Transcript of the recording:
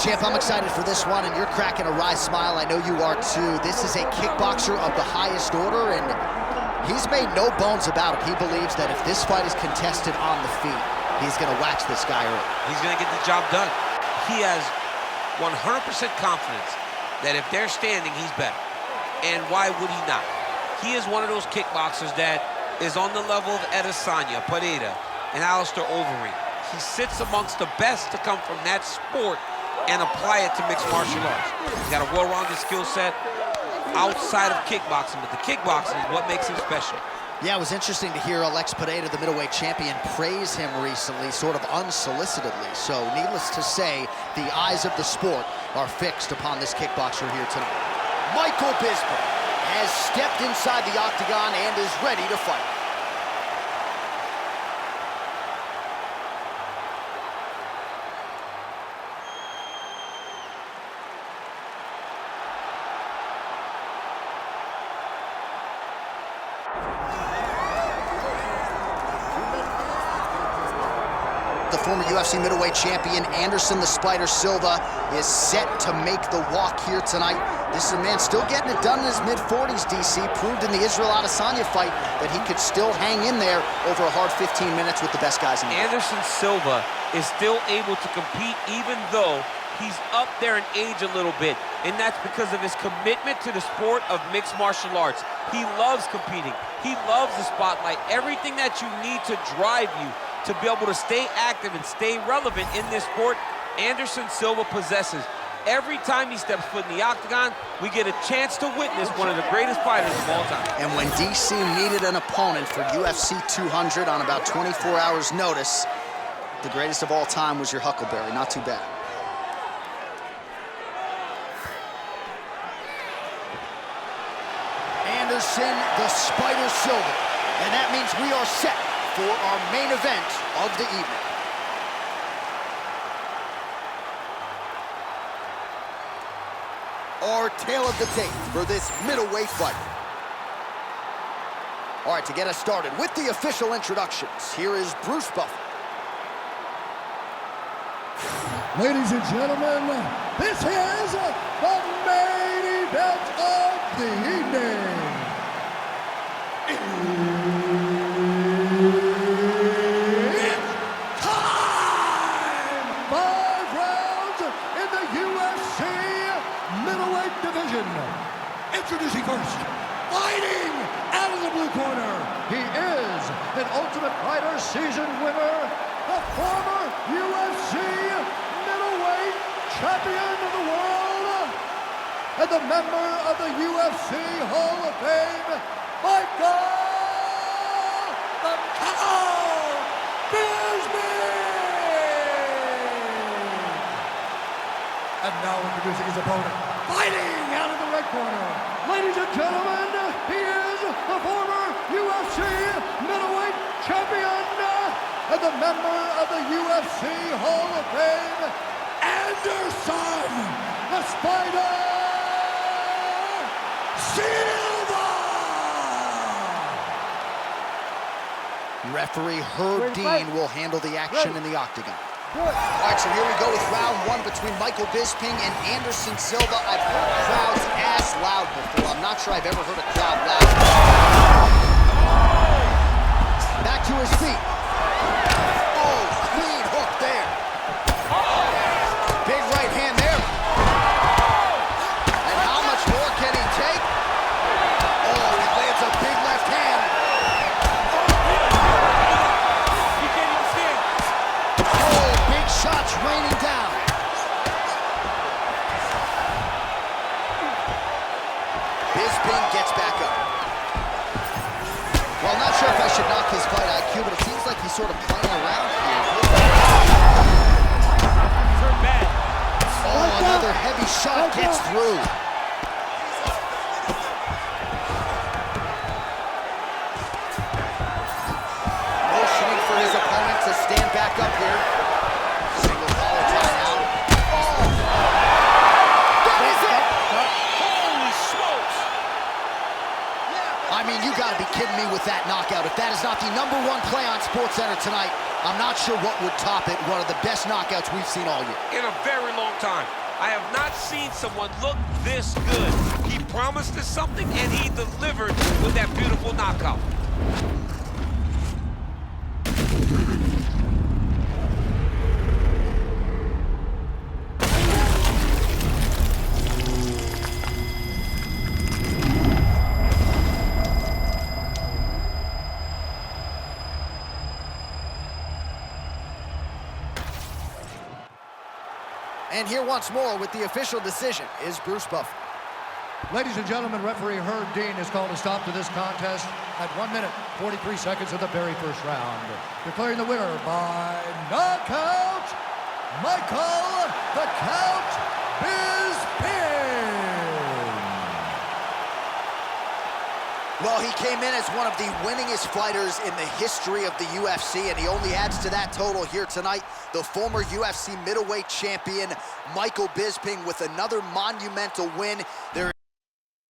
Champ, I'm excited for this one, and you're cracking a wry smile. I know you are too. This is a kickboxer of the highest order, and he's made no bones about it. He believes that if this fight is contested on the feet, he's going to wax this guy early. He's going to get the job done. He has 100% confidence that if they're standing, he's better. And why would he not? He is one of those kickboxers that is on the level of Adesanya, Pereira, and Alistair Overeem. He sits amongst the best to come from that sport and apply it to mixed martial arts. He's got a well-rounded skill set outside of kickboxing, but the kickboxing is what makes him special. Yeah, it was interesting to hear Alex Pereira, the middleweight champion, praise him recently, sort of unsolicitedly. So, needless to say, the eyes of the sport are fixed upon this kickboxer here tonight. Michael Bisping has stepped inside the octagon and is ready to fight. The former UFC middleweight champion, Anderson the Spider Silva, is set to make the walk here tonight. This is a man still getting it done in his mid-40s, DC. Proved in the Israel-Adesanya fight that he could still hang in there over a hard 15 minutes with the best guys in the world. Anderson Silva is still able to compete even though he's up there in age a little bit, and that's because of his commitment to the sport of mixed martial arts. He loves competing. He loves the spotlight. Everything that you need to drive you to be able to stay active and stay relevant in this sport, Anderson Silva possesses. Every time he steps foot in the octagon, we get a chance to witness one of the greatest fighters of all time. And when DC needed an opponent for UFC 200 on about 24 hours notice, the greatest of all time was your Huckleberry. Not too bad. Anderson the Spider Silva. And that means we are set for our main event of the evening. Our tale of the tape for this middleweight fight. All right, to get us started with the official introductions, here is Bruce Buffer. Ladies and gentlemen, this is the main event of the evening. It's time! 5 rounds in the UFC middleweight division. Introducing first, fighting out of the blue corner. He is an Ultimate Fighter season winner, the former UFC middleweight champion of the world, and the member of the UFC Hall of Fame, Michael the Cow Bisping! And now introducing his opponent, fighting out of the red corner. Ladies and gentlemen, he is the former UFC middleweight champion and the member of the UFC Hall of Fame, Anderson the Spider Silva! Referee Herb Dean will handle the action in the octagon. All right, so here we go with round one between Michael Bisping and Anderson Silva. I've heard crowds as loud before. I'm not sure I've ever heard a crowd loud. Back to his feet. Oh, clean hook there. Big right hand there. And how much more can he take? Oh, he lands a big left hand. Shots raining down. Bisping gets back up. Well, I'm not sure if I should knock his fight IQ, but it seems like he's sort of playing around here. Oh, another heavy shot gets through. Motioning for his opponent to stand back up here. I mean, you gotta be kidding me with that knockout. If that is not the #1 play on SportsCenter tonight, I'm not sure what would top it. One of the best knockouts we've seen all year. In a very long time. I have not seen someone look this good. He promised us something, and he delivered with that beautiful knockout. And here once more with the official decision is Bruce Buffer. Ladies and gentlemen, referee Herb Dean has called a stop to this contest at 1 minute, 43 seconds of the very first round. Declaring the winner by knockout, Michael the Count Bisping. Well, he came in as one of the winningest fighters in the history of the UFC, and he only adds to that total here tonight. The former UFC middleweight champion, Michael Bisping, with another monumental win. There